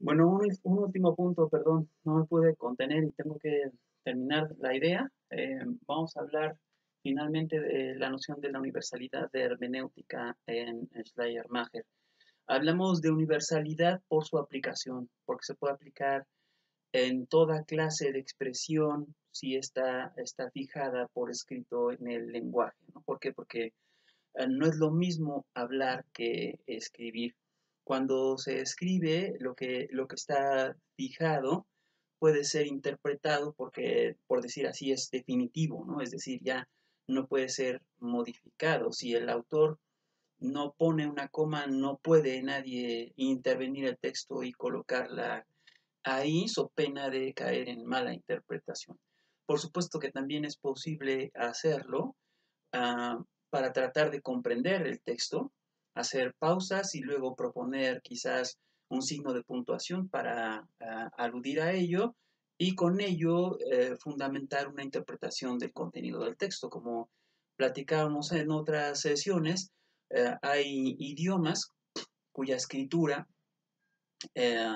Bueno, un último punto, perdón, no me pude contener y tengo que terminar la idea. Vamos a hablar finalmente de la noción de la universalidad de hermenéutica en Schleiermacher. Hablamos de universalidad por su aplicación, porque se puede aplicar en toda clase de expresión si está fijada por escrito en el lenguaje, ¿no? ¿Por qué? Porque no es lo mismo hablar que escribir. Cuando se escribe, lo que está fijado puede ser interpretado porque, por decir así, es definitivo, ¿no? Es decir, ya no puede ser modificado. Si el autor no pone una coma, no puede nadie intervenir el texto y colocarla ahí, so pena de caer en mala interpretación. Por supuesto que también es posible hacerlo uh, para tratar de comprender el texto, hacer pausas y luego proponer quizás un signo de puntuación para aludir a ello y con ello fundamentar una interpretación del contenido del texto. Como platicábamos en otras sesiones, hay idiomas cuya escritura eh,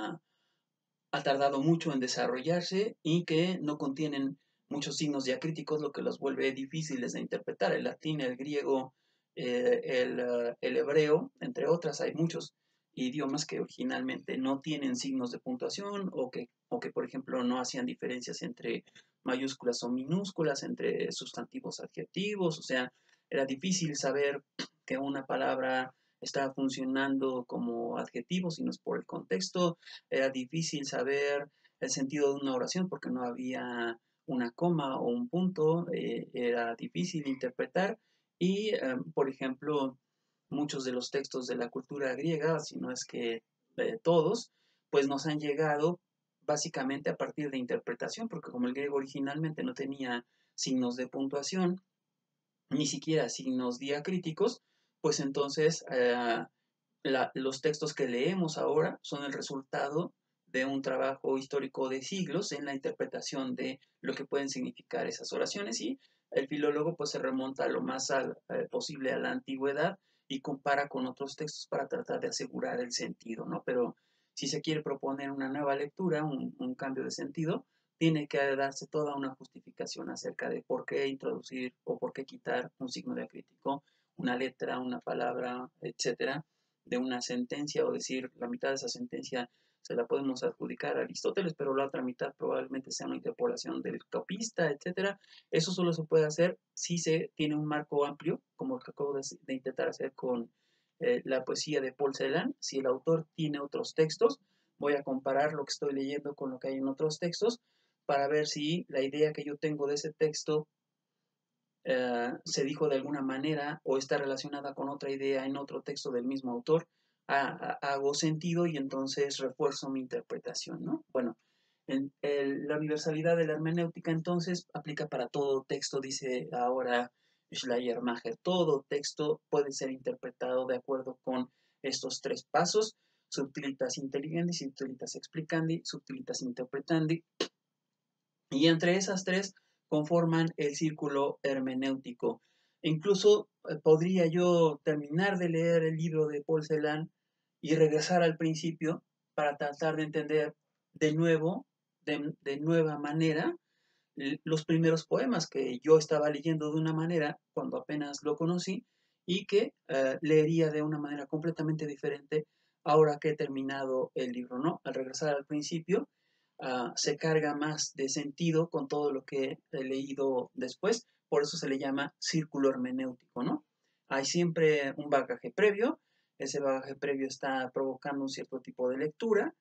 ha tardado mucho en desarrollarse y que no contienen muchos signos diacríticos, lo que los vuelve difíciles de interpretar. El latín, el griego, el hebreo, entre otras, hay muchos idiomas que originalmente no tienen signos de puntuación o que, por ejemplo, no hacían diferencias entre mayúsculas o minúsculas, entre sustantivos, adjetivos, o sea, era difícil saber que una palabra estaba funcionando como adjetivo, si no es por el contexto. Era difícil saber el sentido de una oración porque no había una coma o un punto, era difícil interpretar y, por ejemplo, muchos de los textos de la cultura griega, si no es que todos, pues nos han llegado básicamente a partir de interpretación, porque como el griego originalmente no tenía signos de puntuación, ni siquiera signos diacríticos, pues entonces los textos que leemos ahora son el resultado de un trabajo histórico de siglos en la interpretación de lo que pueden significar esas oraciones y el filólogo pues se remonta lo más posible a la antigüedad y compara con otros textos para tratar de asegurar el sentido, ¿no? Pero si se quiere proponer una nueva lectura, un cambio de sentido, tiene que darse toda una justificación acerca de por qué introducir o por qué quitar un signo diacrítico, una letra, una palabra, etcétera, de una sentencia o decir la mitad de esa sentencia se la podemos adjudicar a Aristóteles, pero la otra mitad probablemente sea una interpolación del copista, etcétera. Eso solo se puede hacer si se tiene un marco amplio, como el que acabo de intentar hacer con la poesía de Paul Celan. Si el autor tiene otros textos, voy a comparar lo que estoy leyendo con lo que hay en otros textos para ver si la idea que yo tengo de ese texto se dijo de alguna manera o está relacionada con otra idea en otro texto del mismo autor, hago sentido y entonces refuerzo mi interpretación, ¿no? Bueno, la universalidad de la hermenéutica entonces aplica para todo texto, dice ahora Schleiermacher. Todo texto puede ser interpretado de acuerdo con estos tres pasos: subtilitas intelligendi, subtilitas explicandi, subtilitas interpretandi, y entre esas tres conforman el círculo hermenéutico. Incluso podría yo terminar de leer el libro de Paul Celan y regresar al principio para tratar de entender de nuevo, de nueva manera, los primeros poemas que yo estaba leyendo de una manera cuando apenas lo conocí y que leería de una manera completamente diferente ahora que he terminado el libro, ¿no? Al regresar al principio, se carga más de sentido con todo lo que he leído después, por eso se le llama círculo hermenéutico, ¿no? Hay siempre un bagaje previo, ese bagaje previo está provocando un cierto tipo de lectura,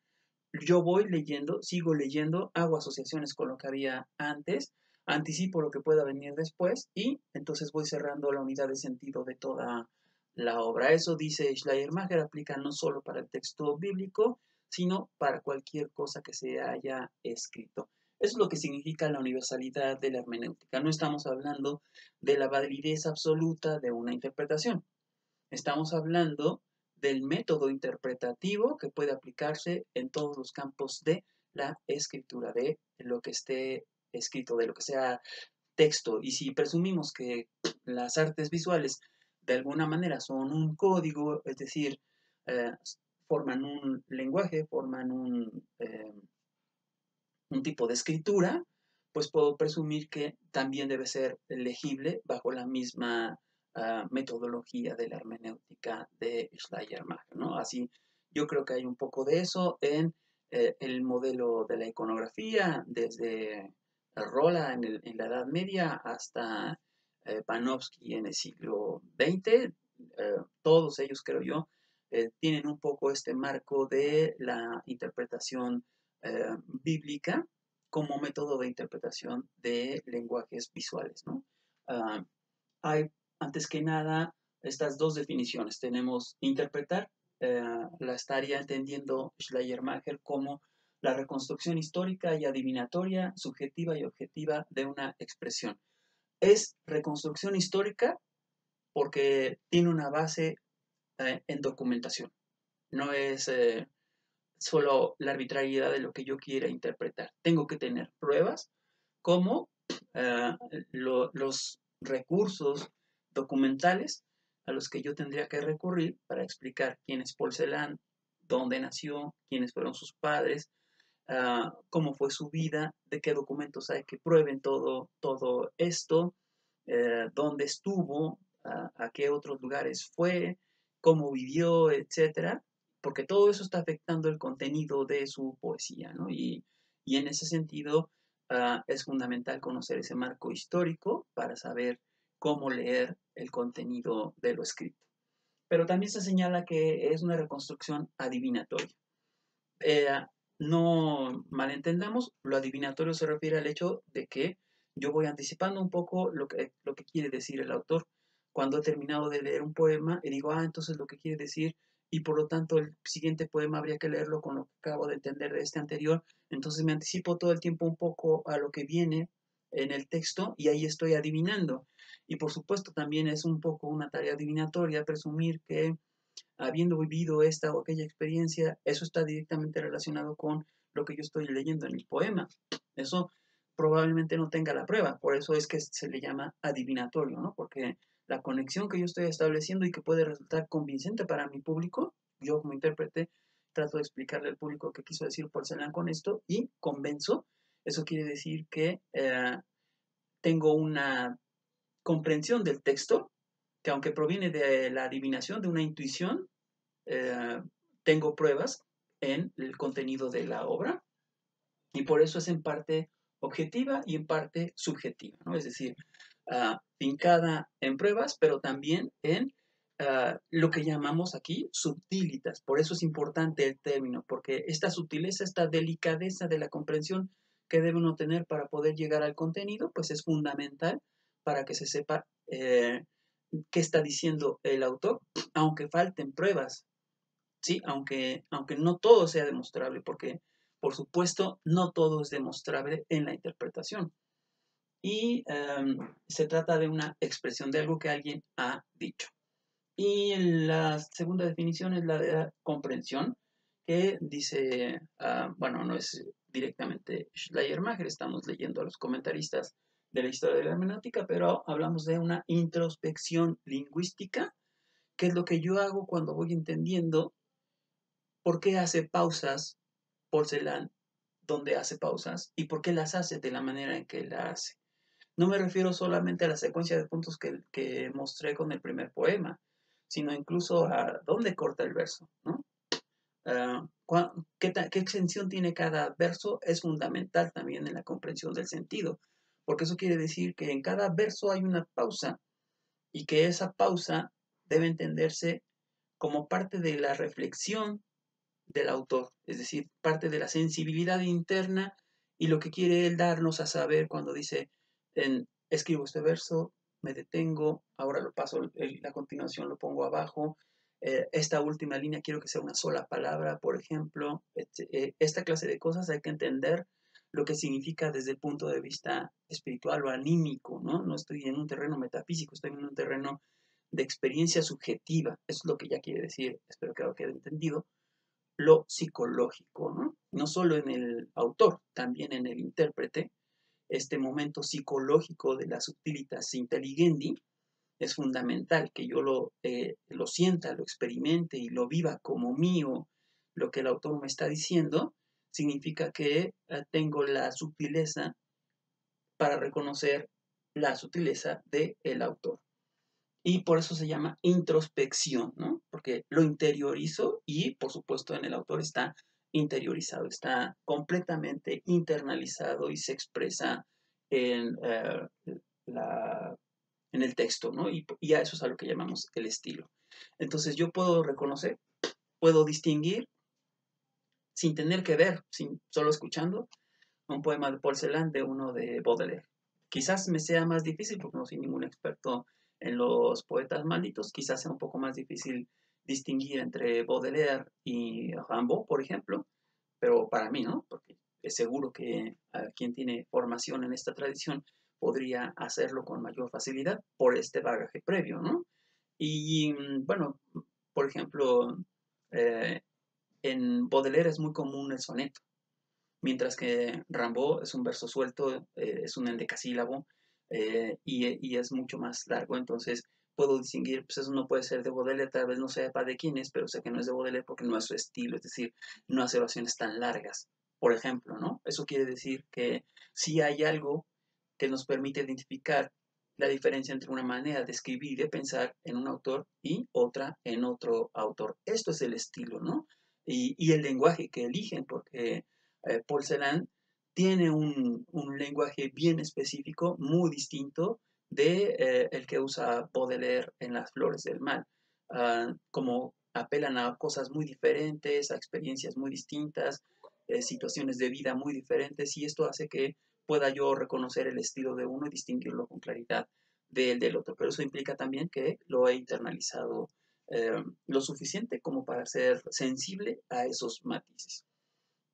yo voy leyendo, sigo leyendo, hago asociaciones con lo que había antes, anticipo lo que pueda venir después y entonces voy cerrando la unidad de sentido de toda la obra. Eso, dice Schleiermacher, aplica no solo para el texto bíblico, sino para cualquier cosa que se haya escrito. Eso es lo que significa la universalidad de la hermenéutica. No estamos hablando de la validez absoluta de una interpretación. Estamos hablando del método interpretativo que puede aplicarse en todos los campos de la escritura, de lo que esté escrito, de lo que sea texto. Y si presumimos que las artes visuales de alguna manera son un código, es decir, eh, forman un lenguaje, forman un tipo de escritura, pues puedo presumir que también debe ser legible bajo la misma metodología de la hermenéutica de Schleiermacher, ¿no? Así, yo creo que hay un poco de eso en el modelo de la iconografía, desde Rolla en la Edad Media hasta Panofsky en el siglo XX. Todos ellos, creo yo, tienen un poco este marco de la interpretación bíblica como método de interpretación de lenguajes visuales, ¿no? Uh, hay, antes que nada, estas dos definiciones. Tenemos interpretar, la estaría entendiendo Schleiermacher como la reconstrucción histórica y adivinatoria, subjetiva y objetiva de una expresión. Es reconstrucción histórica porque tiene una base en documentación. No es solo la arbitrariedad de lo que yo quiera interpretar. Tengo que tener pruebas como los recursos documentales a los que yo tendría que recurrir para explicar quién es Paul Celan, dónde nació, quiénes fueron sus padres, cómo fue su vida, de qué documentos hay que prueben todo esto, dónde estuvo, a qué otros lugares fue, cómo vivió, etcétera, porque todo eso está afectando el contenido de su poesía, ¿no? Y en ese sentido es fundamental conocer ese marco histórico para saber cómo leer el contenido de lo escrito. Pero también se señala que es una reconstrucción adivinatoria. Eh, no malentendamos, lo adivinatorio se refiere al hecho de que yo voy anticipando un poco lo que quiere decir el autor. Cuando he terminado de leer un poema y digo, entonces lo que quiere decir, y por lo tanto el siguiente poema habría que leerlo con lo que acabo de entender de este anterior, entonces me anticipo todo el tiempo un poco a lo que viene en el texto y ahí estoy adivinando. Y por supuesto también es un poco una tarea adivinatoria presumir que habiendo vivido esta o aquella experiencia, eso está directamente relacionado con lo que yo estoy leyendo en el poema. Eso probablemente no tenga la prueba, por eso es que se le llama adivinatorio, ¿no? Porque la conexión que yo estoy estableciendo y que puede resultar convincente para mi público, yo como intérprete trato de explicarle al público qué quiso decir Paul Celan con esto y convenzo. Eso quiere decir que tengo una comprensión del texto que aunque proviene de la adivinación, de una intuición, eh, tengo pruebas en el contenido de la obra y por eso es en parte objetiva y en parte subjetiva, ¿no? Es decir, fincada en pruebas, pero también en lo que llamamos aquí subtilitas. Por eso es importante el término, porque esta sutileza, esta delicadeza de la comprensión que debe uno tener para poder llegar al contenido, pues es fundamental para que se sepa qué está diciendo el autor, aunque falten pruebas, ¿sí? Aunque no todo sea demostrable, porque por supuesto no todo es demostrable en la interpretación. Y se trata de una expresión de algo que alguien ha dicho. Y la segunda definición es la de la comprensión, que dice, bueno, no es directamente Schleiermacher, estamos leyendo a los comentaristas de la historia de la hermenéutica, pero hablamos de una introspección lingüística, que es lo que yo hago cuando voy entendiendo por qué hace pausas Paul Celan donde hace pausas y por qué las hace de la manera en que la hace. No me refiero solamente a la secuencia de puntos que mostré con el primer poema, sino incluso a dónde corta el verso, ¿no? ¿Qué extensión tiene cada verso? Es fundamental también en la comprensión del sentido, porque eso quiere decir que en cada verso hay una pausa y que esa pausa debe entenderse como parte de la reflexión del autor, es decir, parte de la sensibilidad interna y lo que quiere él darnos a saber cuando dice, escribo este verso, me detengo, ahora lo paso, la continuación lo pongo abajo, esta última línea quiero que sea una sola palabra, por ejemplo, esta clase de cosas hay que entender lo que significa desde el punto de vista espiritual o anímico, ¿no? No estoy en un terreno metafísico, estoy en un terreno de experiencia subjetiva, eso es lo que ya quiere decir, espero que lo quede entendido, lo psicológico, ¿no? No solo en el autor, también en el intérprete, este momento psicológico de la subtilitas intelligendi es fundamental, que yo lo sienta, lo experimente y lo viva como mío lo que el autor me está diciendo, significa que tengo la sutileza para reconocer la sutileza del autor. Y por eso se llama introspección, ¿no? Porque lo interiorizo y, por supuesto, en el autor está interiorizado, está completamente internalizado y se expresa en, la, en el texto, ¿no? Y a eso es a lo que llamamos el estilo. Entonces yo puedo reconocer, puedo distinguir sin tener que ver, solo escuchando, un poema de Paul Celan de uno de Baudelaire. Quizás me sea más difícil porque no soy ningún experto en los poetas malditos, quizás sea un poco más difícil distinguir entre Baudelaire y Rimbaud, por ejemplo, pero para mí, ¿no? Porque es seguro que quien tiene formación en esta tradición podría hacerlo con mayor facilidad por este bagaje previo, ¿no? Y bueno, por ejemplo, eh, en Baudelaire es muy común el soneto, mientras que Rimbaud es un verso suelto, es un endecasílabo y es mucho más largo, entonces puedo distinguir, pues eso no puede ser de Baudelaire, tal vez no sepa de quién es, pero sé que no es de Baudelaire porque no es su estilo, es decir, no hace oraciones tan largas, por ejemplo, ¿no? Eso quiere decir que si hay algo que nos permite identificar la diferencia entre una manera de escribir y de pensar en un autor y otra en otro autor. Esto es el estilo, ¿no? Y el lenguaje que eligen, porque Paul Celan tiene un lenguaje bien específico, muy distinto de el que usa Baudelaire en Las Flores del Mal. Como apelan a cosas muy diferentes, a experiencias muy distintas, situaciones de vida muy diferentes, y esto hace que pueda yo reconocer el estilo de uno y distinguirlo con claridad del otro. Pero eso implica también que lo he internalizado lo suficiente como para ser sensible a esos matices.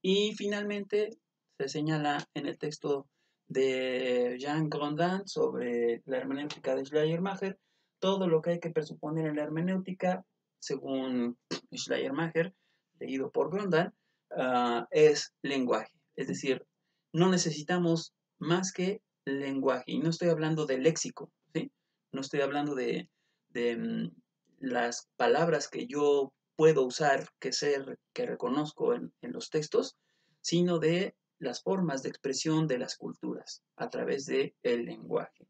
Y finalmente se señala en el texto de Jean Grondin sobre la hermenéutica de Schleiermacher todo lo que hay que presuponer en la hermenéutica, según Schleiermacher, leído por Grondin, es lenguaje. Es decir, no necesitamos más que lenguaje. Y no estoy hablando de léxico, ¿sí? No estoy hablando de las palabras que yo puedo usar, que reconozco en los textos, sino de las formas de expresión de las culturas a través del lenguaje.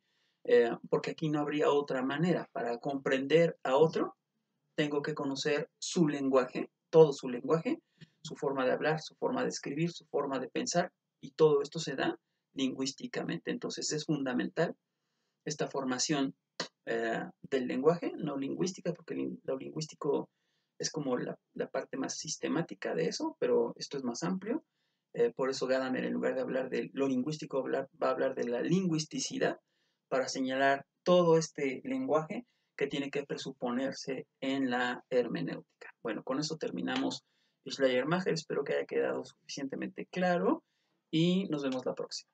Porque aquí no habría otra manera. Para comprender a otro, tengo que conocer su lenguaje, todo su lenguaje, su forma de hablar, su forma de escribir, su forma de pensar, y todo esto se da lingüísticamente. Entonces es fundamental esta formación del lenguaje, no lingüística, porque lo lingüístico es como la parte más sistemática de eso, pero esto es más amplio. Por eso Gadamer, en lugar de hablar de lo lingüístico, va a hablar de la lingüisticidad para señalar todo este lenguaje que tiene que presuponerse en la hermenéutica. Bueno, con eso terminamos Schleiermacher. Espero que haya quedado suficientemente claro y nos vemos la próxima.